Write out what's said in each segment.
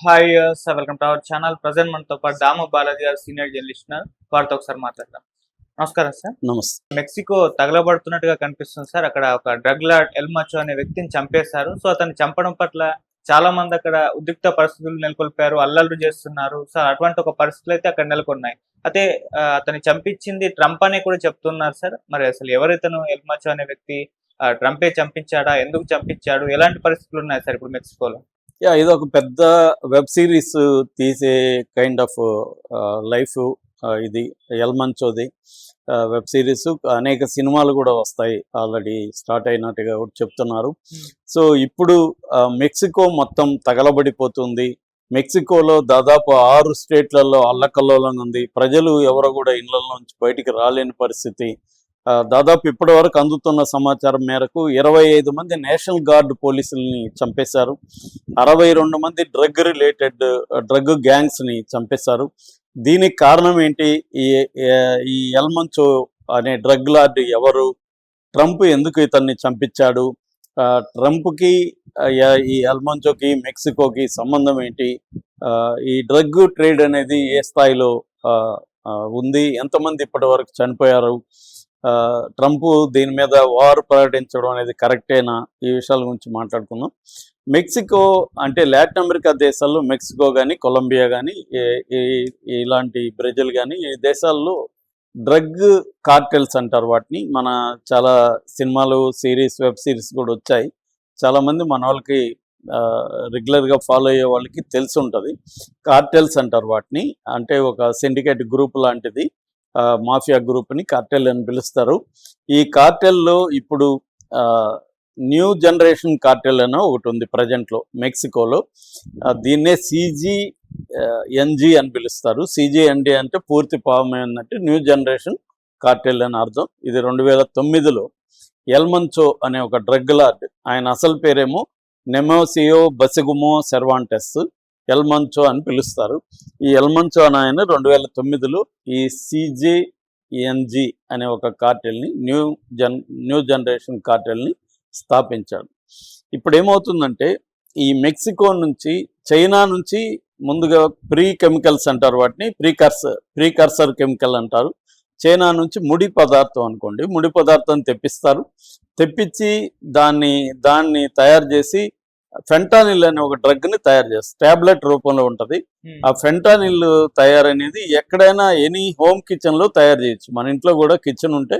Hi sir, welcome to our channel. Present మనతో పాటు దాము బాలాజీ గారు సీనియర్ జర్నలిస్ట్ ఉన్నారు. వారితో ఒకసారి మాట్లాడదాం. నమస్కారం సార్. నమస్తే. మెక్సికో తగలబడుతున్నట్టుగా కనిపిస్తుంది సార్. అక్కడ ఒక డ్రగ్ లార్డ్ ఎల్ మచో అనే వ్యక్తిని చంపేశారు. సో అతన్ని చంపడం పట్ల చాలా మంది అక్కడ ఉద్రిక్త పరిస్థితులు నెలకొల్పారు, అల్లర్లు చేస్తున్నారు. సో అటువంటి ఒక పరిస్థితులు అయితే అక్కడ నెలకొన్నాయి. అయితే అతన్ని చంపించింది ట్రంప్ అనే కూడా చెప్తున్నారు సార్. మరి అసలు ఎవరైతను ఎల్ మచో అనే వ్యక్తి? ట్రంపే చంపించాడా? ఎందుకు చంపించాడు? ఎలాంటి పరిస్థితులు ఉన్నాయి సార్ ఇప్పుడు మెక్సికోలో? ఇది ఒక పెద్ద వెబ్ సిరీస్ తీసే కైండ్ ఆఫ్ లైఫ్. ఇది ఎల్ మంచోది వెబ్ సిరీస్. అనేక సినిమాలు కూడా వస్తాయి, ఆల్రెడీ స్టార్ట్ అయినట్టుగా కూడా చెప్తున్నారు. సో ఇప్పుడు మెక్సికో మొత్తం తగలబడిపోతుంది. మెక్సికోలో దాదాపు 6 స్టేట్లలో అల్లకల్లోలంగా ఉంది. ప్రజలు ఎవరో కూడా ఇళ్ల నుంచి బయటికి రాలేని పరిస్థితి. దాదాపు ఇప్పటి వరకు అందుతున్న సమాచారం మేరకు 25 మంది నేషనల్ గార్డ్ పోలీసుల్ని చంపేశారు. 62 మంది డ్రగ్ గ్యాంగ్స్ని చంపేశారు. దీనికి కారణం ఏంటి? ఈ ఎల్ మంచో అనే డ్రగ్ లార్డ్ ఎవరు? ట్రంప్ ఎందుకు ఇతన్ని చంపించాడు? ట్రంప్కి ఈ ఎల్ మంచోకి మెక్సికోకి సంబంధం ఏంటి? ఈ డ్రగ్ ట్రేడ్ అనేది ఏ స్థాయిలో ఉంది? ఎంతమంది ఇప్పటి వరకు చనిపోయారు? ట్రంప్ దీని మీద వార్ ప్రకటించడం అనేది కరెక్టేనా? ఈ విషయాల గురించి మాట్లాడుకుందాం. మెక్సికో అంటే లాటిన్ అమెరికా దేశాల్లో మెక్సికో కానీ, కొలంబియా కానీ, ఇలాంటి బ్రెజిల్ కానీ ఈ దేశాల్లో డ్రగ్ కార్టెల్స్ అంటారు వాటిని. మన చాలా సినిమాలు, వెబ్ సిరీస్ కూడా వచ్చాయి. చాలామంది మన వాళ్ళకి రెగ్యులర్గా ఫాలో అయ్యే వాళ్ళకి తెలిసి ఉంటుంది. కార్టెల్స్ అంటారు వాటిని. అంటే ఒక సిండికేట్ గ్రూప్ లాంటిది, మాఫియా గ్రూప్ని కార్టెల్ అని పిలుస్తారు. ఈ కార్టెల్లో ఇప్పుడు న్యూ జనరేషన్ కార్టెల్ అని ఒకటి ఉంది ప్రజెంట్లో మెక్సికోలో. దీన్నే CGNG అని పిలుస్తారు. CGND అంటే పూర్తి పాము అన్నట్టు న్యూ జనరేషన్ కార్టెల్ అని అర్థం. ఇది 2009లో ఎల్ మంచో అనే ఒక డ్రగ్ లార్డ్, ఆయన అసలు పేరేమో నెమోసియో బసెగుమో సెర్వాంటెస్, ఎల్ మంచో అని పిలుస్తారు. ఈ ఎల్ మంచో అని ఆయన 2009లో ఈ CGNG అనే ఒక కార్టెల్ని, న్యూ జనరేషన్ కార్టెల్ని స్థాపించాడు. ఇప్పుడు ఏమవుతుందంటే ఈ మెక్సికో నుంచి, చైనా నుంచి ముందుగా ప్రీ కెమికల్స్ అంటారు వాటిని, ప్రీకర్సర్ కెమికల్ అంటారు. చైనా నుంచి ముడి పదార్థం అనుకోండి, ముడి పదార్థం తెప్పించి దాన్ని తయారు చేసి ఫెంటానిల్ అనే ఒక డ్రగ్ని తయారు చేస్తారు. టాబ్లెట్ రూపంలో ఉంటుంది. ఆ ఫెంటానిల్ తయారనేది ఎక్కడైనా ఎనీ హోమ్ కిచెన్లో తయారు చేయొచ్చు. మన ఇంట్లో కూడా కిచెన్ ఉంటే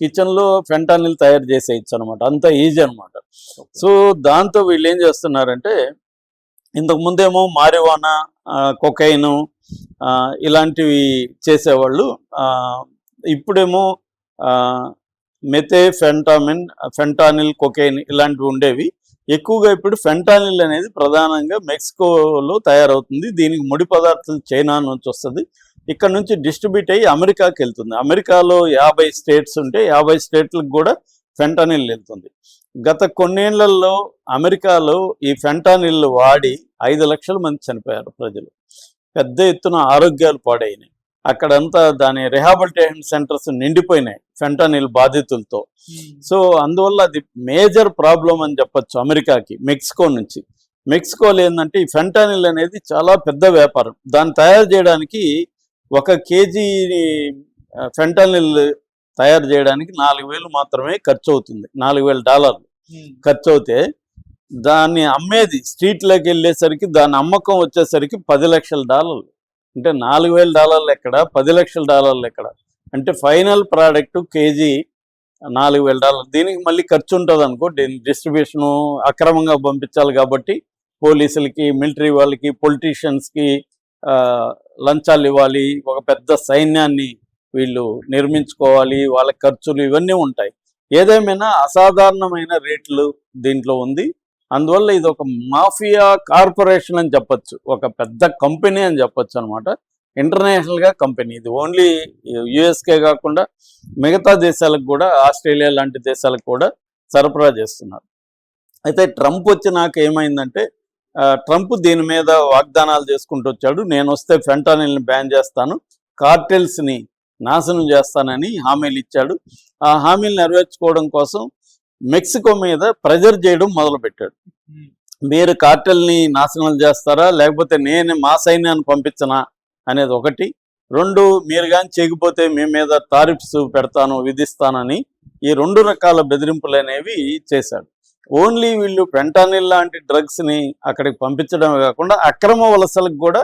కిచెన్లో ఫెంటానిల్ తయారు చేసేయచ్చు అనమాట. అంత ఈజీ అనమాట. సో దాంతో వీళ్ళు ఏం చేస్తున్నారంటే, ఇంతకు ముందేమో మారివానా, కొకైను ఇలాంటివి చేసేవాళ్ళు. ఇప్పుడేమో ఫెంటానిల్, కొకైన్ ఇలాంటివి ఉండేవి. ఎక్కువగా ఇప్పుడు ఫెంటానిల్ అనేది ప్రధానంగా మెక్సికోలో తయారవుతుంది. దీనికి ముడి పదార్థాలు చైనా నుంచి వస్తుంది. ఇక్కడ నుంచి డిస్ట్రిబ్యూట్ అయ్యి అమెరికాకి వెళ్తుంది. అమెరికాలో 50 స్టేట్స్ ఉంటే 50 స్టేట్లకు కూడా ఫెంటానిల్ వెళ్తుంది. గత కొన్నేళ్లలో అమెరికాలో ఈ ఫెంటానిల్ వాడి 5 లక్షల మంది చనిపోయారు ప్రజలు. పెద్ద ఎత్తున ఆరోగ్యాలు పాడైనాయి. అక్కడంతా దాని రిహాబిలిటేషన్ సెంటర్స్ నిండిపోయినాయి ఫెంటానిల్ బాధితులతో. సో అందువల్ల అది మేజర్ ప్రాబ్లం అని చెప్పచ్చు అమెరికాకి. మెక్సికోలో ఏంటంటే ఈ ఫెంటానిల్ అనేది చాలా పెద్ద వ్యాపారం. దాన్ని తయారు చేయడానికి 1 కేజీ ఫెంటానిల్ తయారు చేయడానికి $4,000 మాత్రమే ఖర్చు అవుతుంది. $4,000 ఖర్చు అవుతే దాన్ని అమ్మేది స్ట్రీట్లోకి వెళ్ళేసరికి దాని అమ్మకం వచ్చేసరికి $10 లక్షలు. అంటే $4,000 ఎక్కడ, $10 లక్షల ఎక్కడ? అంటే ఫైనల్ ప్రోడక్ట్ కేజీ $4,000. దీనికి మళ్ళీ ఖర్చు ఉంటుంది అనుకో. డిస్ట్రిబ్యూషను అక్రమంగా పంపించాలి కాబట్టి పోలీసులకి, మిలిటరీ వాళ్ళకి, పొలిటీషియన్స్కి లంచాలు ఇవ్వాలి. ఒక పెద్ద సైన్యాన్ని వీళ్ళు నిర్మించుకోవాలి. వాళ్ళ ఖర్చులు ఇవన్నీ ఉంటాయి. ఏదేమైనా అసాధారణమైన రేట్లు దీంట్లో ఉంది. అందువల్ల ఇది ఒక మాఫియా కార్పొరేషన్ అని చెప్పచ్చు, ఒక పెద్ద కంపెనీ అని చెప్పచ్చు అనమాట. ఇంటర్నేషనల్గా కంపెనీ ఇది. ఓన్లీ యుఎస్కే కాకుండా మిగతా దేశాలకు కూడా, ఆస్ట్రేలియా లాంటి దేశాలకు కూడా సరఫరా చేస్తున్నారు. అయితే ట్రంప్ వచ్చినాక ఏమైందంటే, ట్రంప్ దీని మీద వాగ్దానాలు చేసుకుంటూ వచ్చాడు. నేను వస్తే ఫెంటానిల్ని బ్యాన్ చేస్తాను, కార్టెల్స్ని నాశనం చేస్తానని హామీలు ఇచ్చాడు. ఆ హామీలు నెరవేర్చుకోవడం కోసం మెక్సికో మీద ప్రెజర్ చేయడం మొదలుపెట్టాడు. మీరు కార్టెల్ని నాశనం చేస్తారా, లేకపోతే నేను మా సైన్యాన్ని పంపించనా అనేది ఒకటి. 2, మీరు కానీ చేయకపోతే మీ మీద టారిఫ్స్ పెడతాను, విధిస్తానని ఈ 2 రకాల బెదిరింపులు అనేవి చేశాడు. ఓన్లీ వీళ్ళు ఫెంటానిల్ లాంటి డ్రగ్స్ని అక్కడికి పంపించడమే కాకుండా అక్రమ వలసలకు కూడా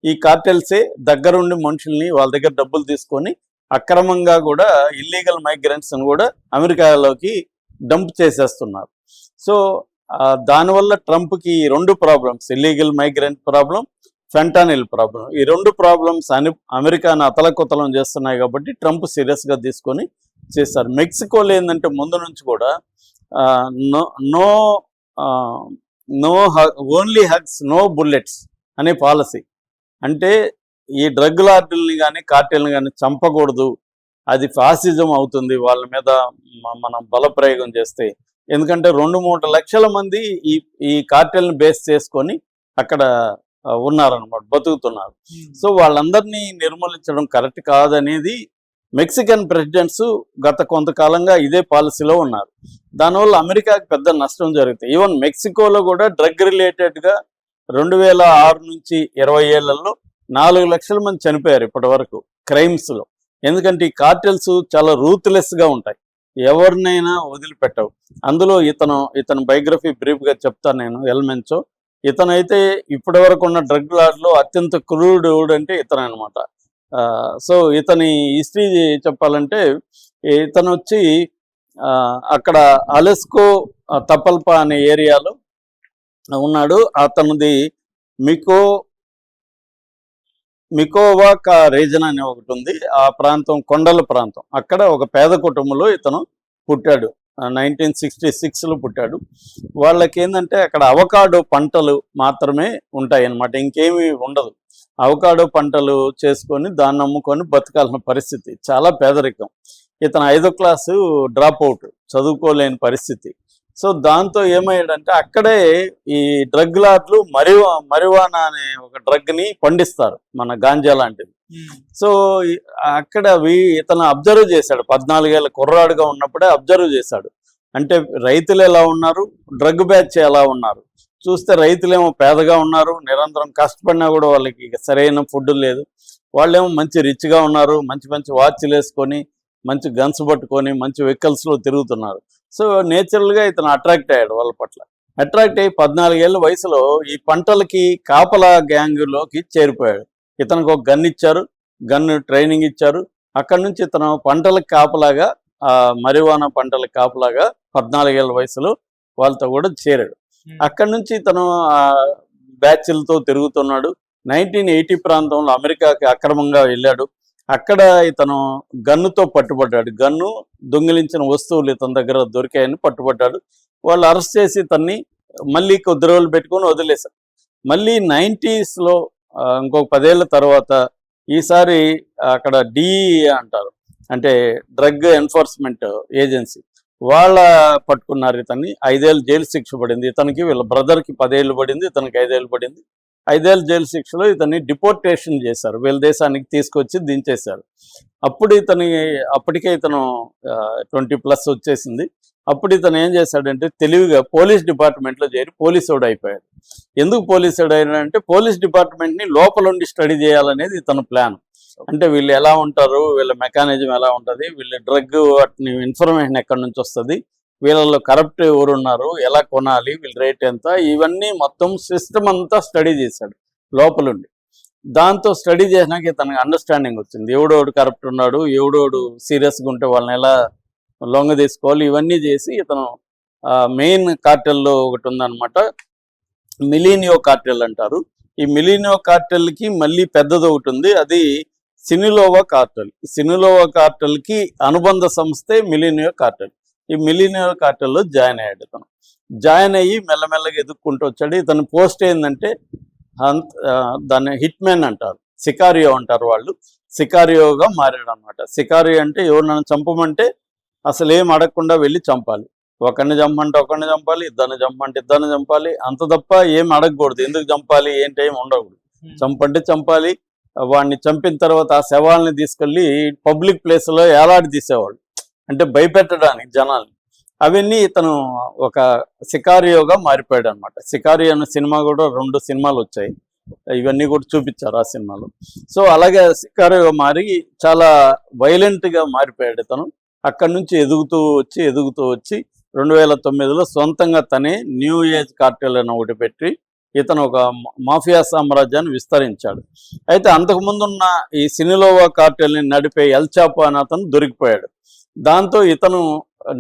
ఈ కార్టెల్సే దగ్గరుండి మనుషుల్ని వాళ్ళ దగ్గర డబ్బులు తీసుకొని అక్రమంగా కూడా ఇల్లీగల్ మైగ్రెంట్స్ని కూడా అమెరికాలోకి డంప్ చేసేస్తున్నారు. సో దానివల్ల ట్రంప్కి 2 problems, illegal migrant problem, fentanyl problem, ఈ 2 ప్రాబ్లమ్స్ అమెరికాను అతలకుతలం చేస్తున్నాయి కాబట్టి ట్రంప్ సీరియస్గా తీసుకొని చేశారు. మెక్సికోలో ఏంటంటే ముందు నుంచి కూడా ఓన్లీ హగ్స్ నో బుల్లెట్స్ అనే పాలసీ. అంటే ఈ డ్రగ్ లార్డుల్ని కానీ కార్టెల్ని కానీ చంపకూడదు, అది ఫాసిజం అవుతుంది వాళ్ళ మీద మనం బలప్రయోగం చేస్తే. ఎందుకంటే 2-3 లక్షల మంది ఈ కార్టెల్ని బేస్ చేసుకొని అక్కడ ఉన్నారనమాట, బతుకుతున్నారు. సో వాళ్ళందరినీ నిర్మూలించడం కరెక్ట్ కాదనేది మెక్సికన్ ప్రెసిడెంట్స్ గత కొంతకాలంగా ఇదే పాలసీలో ఉన్నారు. దానివల్ల అమెరికాకి పెద్ద నష్టం జరుగుతుంది. ఈవెన్ మెక్సికోలో కూడా డ్రగ్ రిలేటెడ్గా 2006 నుంచి 20 ఏళ్లలో 4 లక్షల మంది చనిపోయారు ఇప్పటి వరకు క్రైమ్స్లో. ఎందుకంటే ఈ కార్టెల్స్ చాలా రూత్లెస్గా ఉంటాయి, ఎవరినైనా వదిలిపెట్టవు. అందులో ఇతను బయోగ్రఫీ బ్రీఫ్గా చెప్తాను నేను. ఎల్ మెన్చో ఇతనైతే ఇప్పటి వరకు ఉన్న డ్రగ్ లార్డ్లో అత్యంత క్రూడ్ అంటే ఇతను అనమాట. సో ఇతని హిస్టరీ చెప్పాలంటే ఇతను వచ్చి అక్కడ అలెస్కో తపల్పా అనే ఏరియాలో ఉన్నాడు. అతనిది మికోవాకా రీజన్ అనే ఒకటి ఉంది, ఆ ప్రాంతం కొండల ప్రాంతం. అక్కడ ఒక పేద కుటుంబంలో ఇతను పుట్టాడు, 1966లో పుట్టాడు. వాళ్ళకి ఏంటంటే అక్కడ అవకాడో పంటలు మాత్రమే ఉంటాయి అన్నమాట, ఇంకేమీ ఉండదు. అవకాడో పంటలు చేసుకొని దాన్ని అమ్ముకొని బతకాల్సిన పరిస్థితి, చాలా పేదరికం. ఇతను 5వ క్లాసు డ్రాప్ అవుట్, చదువుకోలేని పరిస్థితి. సో దాంతో ఏమయ్యాడంటే అక్కడే ఈ డ్రగ్ లార్డ్లు marijuana అనే ఒక డ్రగ్ని పండిస్తారు, మన గాంజా లాంటిది. సో అక్కడ ఇతను అబ్జర్వ్ చేశాడు, 14 ఏళ్ళ కుర్రాడుగా ఉన్నప్పుడే అబ్జర్వ్ చేశాడు. అంటే రైతులు ఎలా ఉన్నారు, డ్రగ్ బ్యాచ్ ఎలా ఉన్నారు చూస్తే, రైతులేమో పేదగా ఉన్నారు, నిరంతరం కష్టపడినా కూడా వాళ్ళకి సరైన ఫుడ్ లేదు. వాళ్ళేమో మంచి రిచ్గా ఉన్నారు, మంచి మంచి వాచ్లు వేసుకొని, మంచి గన్స్ పట్టుకొని, మంచి వెహికల్స్లో తిరుగుతున్నారు. సో నేచురల్గా ఇతను అట్రాక్ట్ అయ్యాడు వాళ్ళ పట్ల. అట్రాక్ట్ అయ్యి 14 ఏళ్ళ వయసులో ఈ పంటలకి కాపలా గ్యాంగ్లోకి చేరిపోయాడు. ఇతనికి ఒక గన్ ఇచ్చారు, గన్ ట్రైనింగ్ ఇచ్చారు. అక్కడి నుంచి ఇతను పంటలకు కాపలాగా, marijuana పంటలకు కాపలాగా 14 ఏళ్ళ వయసులో వాళ్ళతో కూడా చేరాడు. అక్కడి నుంచి ఇతను బ్యాచ్లతో తిరుగుతున్నాడు. 1980 ప్రాంతంలో అమెరికాకి అక్రమంగా వెళ్ళాడు. అక్కడ ఇతను గన్నుతో పట్టుబడ్డాడు. గన్ను, దొంగిలించిన వస్తువులు ఇతని దగ్గర దొరికాయని పట్టుబడ్డాడు. వాళ్ళు అరెస్ట్ చేసి ఇతన్ని మళ్ళీ కొద్ది రోజులు పెట్టుకొని వదిలేశారు. మళ్ళీ 90స్లో ఇంకొక 10 ఏళ్ళ తర్వాత ఈసారి అక్కడ DEA అంటారు, అంటే డ్రగ్ ఎన్ఫోర్స్మెంట్ ఏజెన్సీ, వాళ్ళ పట్టుకున్నారు ఇతన్ని. 5 ఏళ్ళు జైలు శిక్ష పడింది ఇతనికి. వీళ్ళ బ్రదర్కి 10 ఏళ్ళు పడింది, ఇతనికి 5 ఏళ్ళు పడింది. 5 ఏళ్ళ జైలు శిక్షలో ఇతన్ని డిపోర్టేషన్ చేశారు, వీళ్ళ దేశానికి తీసుకొచ్చి దించేశారు. అప్పటికే ఇతను 20+ వచ్చేసింది. అప్పుడు ఇతను ఏం చేశాడంటే తెలివిగా పోలీస్ డిపార్ట్మెంట్లో చేరి పోలీసుడు అయిపోయాడు. ఎందుకు పోలీసుడు అయినాడంటే పోలీస్ డిపార్ట్మెంట్ని లోపల ఉండి స్టడీ చేయాలనేది ఇతను ప్లాన్. అంటే వీళ్ళు ఎలా ఉంటారు, వీళ్ళ మెకానిజం ఎలా ఉంటుంది, వీళ్ళ డ్రగ్ వాటిని ఇన్ఫర్మేషన్ ఎక్కడి నుంచి వస్తుంది, వీళ్ళలో కరప్ట్ ఎవరు ఉన్నారు, ఎలా కొనాలి, వీళ్ళ రేట్ ఎంత, ఇవన్నీ మొత్తం సిస్టమ్ అంతా స్టడీ చేశాడు లోపలుండి. దాంతో స్టడీ చేసినాక తనకు అండర్స్టాండింగ్ వచ్చింది, ఎవడోడు కరప్ట్ ఉన్నాడు, ఎవడోడు సీరియస్గా ఉంటే వాళ్ళని ఎలా లొంగ తీసుకోవాలి, ఇవన్నీ చేసి ఇతను మెయిన్ కార్టెల్లో ఒకటి ఉందన్నమాట, మిలీనియో కార్టెల్ అంటారు. ఈ మిలీనియో కార్టెల్కి మళ్ళీ పెద్దది ఒకటి ఉంది, అది సినిలోవా కార్టెల్. సినిలోవా కార్టెల్కి అనుబంధ సంస్థే మిలీనియో కార్టెల్. ఈ మిలీనియో కార్టెల్లో జాయిన్ అయ్యాడు ఇతను. జాయిన్ అయ్యి మెల్లమెల్లగా ఎదుక్కుంటూ వచ్చాడు. ఇతను పోస్ట్ ఏంటంటే దాన్ని హిట్ మ్యాన్ అంటారు, సికారియో అంటారు వాళ్ళు, సికారియోగా మారాడు అనమాట. సికారియో అంటే ఎవరినైనా చంపమంటే అసలు ఏం అడగకుండా వెళ్ళి చంపాలి, ఒకరిని చంపమంటే ఒకరిని చంపాలి, ఇద్దరిని చంపమంటే ఇద్దరిని చంపాలి, అంత తప్ప ఏం అడగకూడదు, ఎందుకు చంపాలి ఏంటి ఏం ఉండకూడదు. చంపంటే చంపాలి. వాడిని చంపిన తర్వాత ఆ శవాల్ని తీసుకెళ్ళి పబ్లిక్ ప్లేస్లో ఏలాడి తీసేవాళ్ళు, అంటే భయపెట్టడానికి జనాల్ని. అవన్నీ ఇతను ఒక సికారియోగా మారిపోయాడు అనమాట. సికారియో అనే సినిమా కూడా 2 సినిమాలు వచ్చాయి, ఇవన్నీ కూడా చూపించారు ఆ సినిమాలో. సో అలాగే సికారియోగా మారి చాలా వైలెంట్గా మారిపోయాడు ఇతను. అక్కడి నుంచి ఎదుగుతూ వచ్చి 2009లో సొంతంగా తనే న్యూ ఏజ్ కార్టెల్ అని ఒకటి పెట్టి ఇతను ఒక మాఫియా సామ్రాజ్యాన్ని విస్తరించాడు. అయితే అంతకుముందున్న ఈ సినిలోవా కార్టెల్ని నడిపే ఎల్ చాపో అని అతను దొరికిపోయాడు. దాంతో ఇతను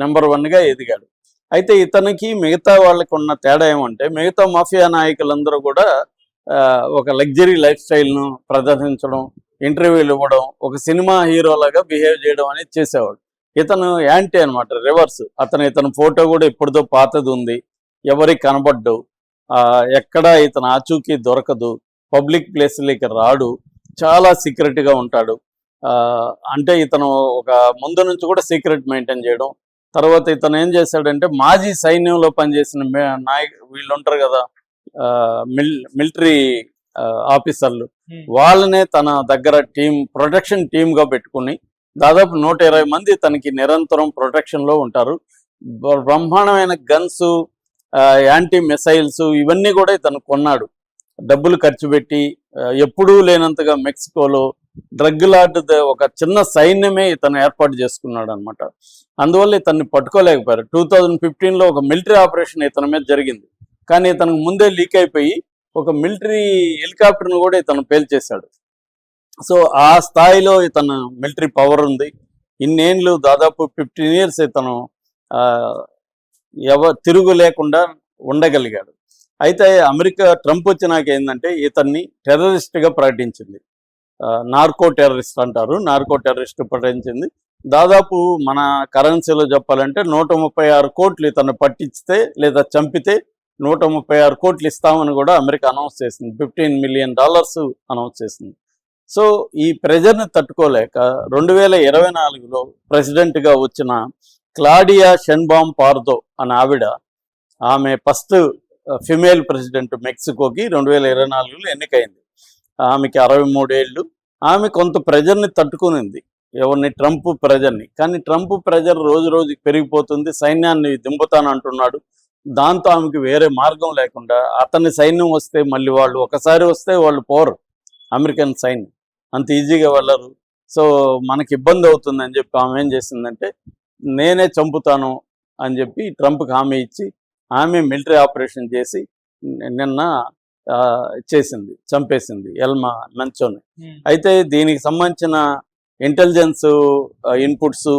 నెంబర్ 1గా ఎదిగాడు. అయితే ఇతనికి మిగతా వాళ్ళకు ఉన్న తేడా ఏమంటే, మిగతా మాఫియా నాయకులందరూ కూడా ఒక లగ్జరీ లైఫ్ స్టైల్ను ప్రదర్శించడం, ఇంటర్వ్యూలు ఇవ్వడం, ఒక సినిమా హీరోలాగా బిహేవ్ చేయడం అనేది చేసేవాడు. ఇతను యాంటీ అనమాట, రివర్స్. ఇతని ఫోటో కూడా ఎప్పుడుదో పాతది ఉంది, ఎవరికి కనబడ్డు, ఎక్కడా ఇతను ఆచూకీ దొరకదు, పబ్లిక్ ప్లేస్లకి రాడు, చాలా సీక్రెట్గా ఉంటాడు. అంటే ఇతను ఒక ముందు నుంచి కూడా సీక్రెట్ మెయింటైన్ చేయడం. తర్వాత ఇతను ఏం చేశాడంటే, మాజీ సైన్యంలో పనిచేసిన వీళ్ళు ఉంటారు కదా, మిలిటరీ ఆఫీసర్లు, వాళ్ళనే తన దగ్గర ప్రొటెక్షన్ టీమ్గా పెట్టుకుని దాదాపు 120 మంది తనకి నిరంతరం ప్రొటెక్షన్లో ఉంటారు. బ్రహ్మాండమైన గన్స్, యాంటీ మిసైల్స్ ఇవన్నీ కూడా ఇతను కొన్నాడు, డబ్బులు ఖర్చు పెట్టి. ఎప్పుడూ లేనంతగా మెక్సికోలో డ్రగ్ లార్డ్ ఒక చిన్న సైన్యమే ఇతను ఏర్పాటు చేసుకున్నాడు అనమాట. అందువల్ల ఇతన్ని పట్టుకోలేకపోయారు. 2015లో ఒక మిలిటరీ ఆపరేషన్ ఇతని మీద జరిగింది, కానీ ఇతనికి ముందే లీక్ అయిపోయి ఒక మిలిటరీ హెలికాప్టర్ను కూడా ఇతను పేల్చేశాడు. సో ఆ స్థాయిలో ఇతను మిలిటరీ పవర్ ఉంది. ఇన్నేళ్ళు దాదాపు 15 years ఇతను తిరుగు లేకుండా ఉండగలిగాడు. అయితే అమెరికా ట్రంప్ వచ్చినాక ఏంటంటే ఇతన్ని టెర్రరిస్ట్గా ప్రకటించింది. నార్కో టెర్రరిస్ట్ అంటారు, నార్కో టెర్రరిస్ట్ ప్రకటించింది. దాదాపు మన కరెన్సీలో చెప్పాలంటే 136 కోట్లు ఇతను పట్టించితే లేదా చంపితే 136 కోట్లు ఇస్తామని కూడా అమెరికా అనౌన్స్ చేసింది. $15 million అనౌన్స్ చేసింది. సో ఈ ప్రెజర్ని తట్టుకోలేక 2024లో ప్రెసిడెంట్గా వచ్చిన క్లాడియా షెన్బామ్ పార్దో అనే ఆమె ఫస్ట్ ఫిమేల్ ప్రెసిడెంట్ మెక్సికోకి 2024లో ఎన్నికైంది. ఆమెకి 63 ఏళ్ళు. ఆమె కొంత ప్రెజర్ని తట్టుకునింది, ఎవరిని, ట్రంప్ ప్రెజర్ని. కానీ ట్రంప్ ప్రెజర్ రోజు రోజుకి పెరిగిపోతుంది, సైన్యాన్ని దింపుతానంటున్నాడు. దాంతో ఆమెకి వేరే మార్గం లేకుండా అతని సైన్యం వస్తే మళ్ళీ వాళ్ళు ఒకసారి వస్తే వాళ్ళు పోరు, అమెరికన్ సైన్యం అంత ఈజీగా వెళ్ళరు. సో మనకి ఇబ్బంది అవుతుందని చెప్పి ఆమె ఏం చేసిందంటే, నేనే చంపుతాను అని చెప్పి ట్రంప్కి హామీ ఇచ్చి ఆమె మిలిటరీ ఆపరేషన్ చేసి నిన్న చంపేసింది ఎల్మా మంచోని. అయితే దీనికి సంబంధించిన ఇంటెలిజెన్స్ ఇన్పుట్స్,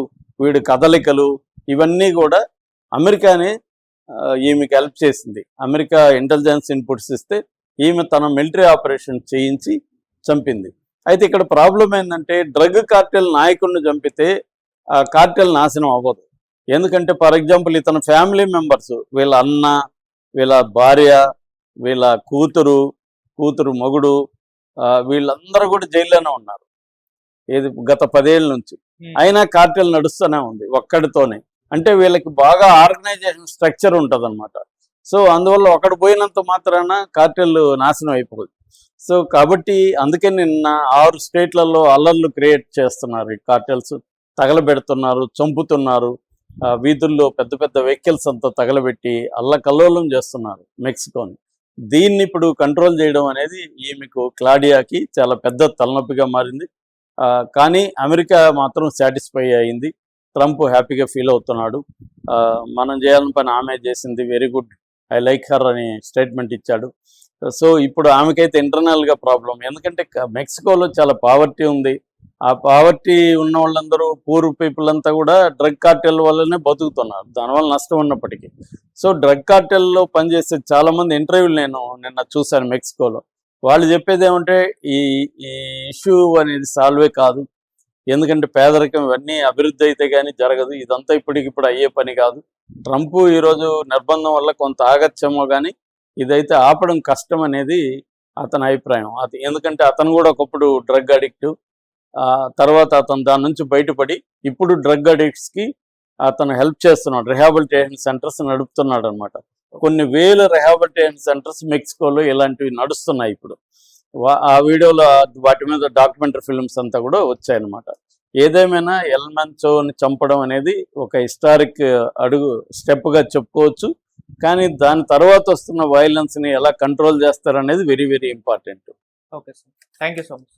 వీడి కదలికలు ఇవన్నీ కూడా అమెరికానే ఈమెకి హెల్ప్ చేసింది. అమెరికా ఇంటెలిజెన్స్ ఇన్పుట్స్ ఇస్తే ఈమె తన మిలిటరీ ఆపరేషన్ చేయించి చంపింది. అయితే ఇక్కడ ప్రాబ్లం ఏంటంటే, డ్రగ్ కార్టెల్ నాయకుడిని చంపితే ఆ కార్టెల్ నాశనం అవ్వదు. ఎందుకంటే ఫర్ ఎగ్జాంపుల్ ఇతను ఫ్యామిలీ మెంబర్స్, వీళ్ళ అన్న, వీళ్ళ భార్య, వీళ్ళ కూతురు మొగుడు, వీళ్ళందరూ కూడా జైల్లోనే ఉన్నారు గత 10 ఏళ్ళ నుంచి. అయినా కార్టెల్ నడుస్తూనే ఉంది ఒక్కడితోనే. అంటే వీళ్ళకి బాగా ఆర్గనైజేషన్ స్ట్రక్చర్ ఉంటుంది అనమాట. సో అందువల్ల ఒకడు పోయినంత మాత్రాన కార్టెల్ నాశనం అయిపోదు. సో కాబట్టి అందుకే నిన్న 6 స్టేట్లలో అల్లర్లు క్రియేట్ చేస్తున్నారు ఈ కార్టెల్స్. తగలబెడుతున్నారు, చంపుతున్నారు, వీధుల్లో పెద్ద పెద్ద వెహికల్స్ అంతా తగలబెట్టి అల్లకల్లోలం చేస్తున్నారు మెక్సికోని. దీన్ని ఇప్పుడు కంట్రోల్ చేయడం అనేది ఈమెకు, క్లాడియాకి చాలా పెద్ద తలనొప్పిగా మారింది. కానీ అమెరికా మాత్రం సాటిస్ఫై అయింది, ట్రంప్ హ్యాపీగా ఫీల్ అవుతున్నాడు. మనం చేయాలని పని ఆమె చేసింది, very good, I like her అని స్టేట్మెంట్ ఇచ్చాడు. సో ఇప్పుడు ఆమెకైతే ఇంటర్నల్గా ప్రాబ్లం, ఎందుకంటే మెక్సికోలో చాలా పావర్టీ ఉంది. ఆ పావర్టీ ఉన్న వాళ్ళందరూ, పూర్ పీపుల్ అంతా కూడా డ్రగ్ కార్టెల్ వల్లనే బతుకుతున్నారు, దానివల్ల నష్టం ఉన్నప్పటికీ. సో డ్రగ్ కార్టెల్లో పనిచేసే చాలామంది ఇంటర్వ్యూలు నేను నిన్న చూశాను మెక్సికోలో. వాళ్ళు చెప్పేది ఏమంటే, ఈ ఇష్యూ అనేది సాల్వే కాదు, ఎందుకంటే పేదరికం ఇవన్నీ అభివృద్ధి అయితే కానీ జరగదు, ఇదంతా ఇప్పటికిప్పుడు అయ్యే పని కాదు. ట్రంప్ ఈరోజు నిర్బంధం వల్ల కొంత ఆగత్యమో కానీ ఇదైతే ఆపడం కష్టం అనేది అతని అభిప్రాయం. ఎందుకంటే అతను కూడా ఒకప్పుడు డ్రగ్ అడిక్ట్, తర్వాత అతను దాని నుంచి బయటపడి ఇప్పుడు డ్రగ్ అడిక్ట్స్కి అతను హెల్ప్ చేస్తున్నాడు, రిహాబిలిటేషన్ సెంటర్స్ నడుపుతున్నాడు అనమాట. కొన్ని వేల రిహాబిలిటేషన్ సెంటర్స్ మెక్సికోలో ఇలాంటివి నడుస్తున్నాయి ఇప్పుడు. ఆ వీడియోలో వాటి మీద డాక్యుమెంటరీ ఫిల్మ్స్ అంతా కూడా వచ్చాయన్నమాట. ఏదేమైనా ఎల్ మంచోని చంపడం అనేది ఒక హిస్టారిక్ స్టెప్గా చెప్పుకోవచ్చు. కానీ దాని తర్వాత వస్తున్న వైలెన్స్ని ఎలా కంట్రోల్ చేస్తారనేది very very important. Okay sir, thank you so much.